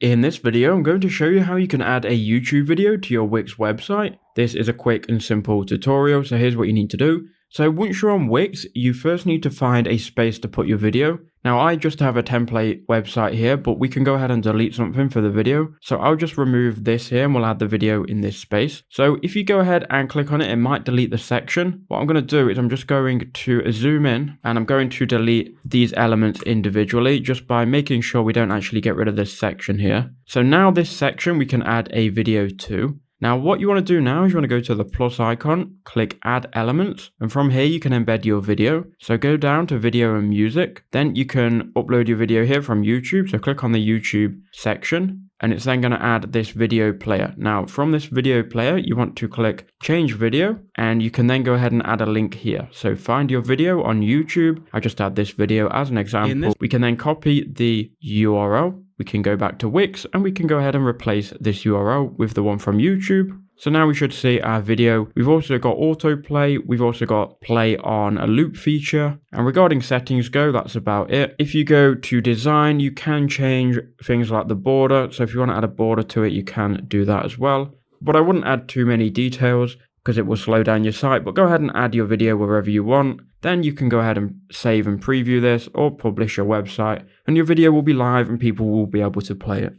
In this video, I'm going to show you how you can add a YouTube video to your Wix website. This is a quick and simple tutorial, so here's what you need to do. So once you're on Wix, you first need to find a space to put your video. Now I just have a template website here, but we can go ahead and delete something for the video. So I'll just remove this here and we'll add the video in this space. So if you go ahead and click on it, it might delete the section. What I'm going to do is I'm just going to zoom in and I'm going to delete these elements individually just by making sure we don't actually get rid of this section here. So now this section we can add a video to. Now what you want to do now is you want to go to the plus icon, click add elements, and from here you can embed your video. So go down to video and music, then you can upload your video here from YouTube. So click on the YouTube section and it's then going to add this video player. Now from this video player you want to click change video and you can then go ahead and add a link here. So find your video on YouTube. I just add this video as an example. We can then copy the URL. We can go back to Wix and we can go ahead and replace this URL with the one from YouTube. So now we should see our video. We've also got autoplay. We've also got play on a loop feature. And regarding settings go, that's about it. If you go to design, you can change things like the border. So if you want to add a border to it, you can do that as well. But I wouldn't add too many details because it will slow down your site, but go ahead and add your video wherever you want. Then you can go ahead and save and preview this or publish your website and your video will be live and people will be able to play it.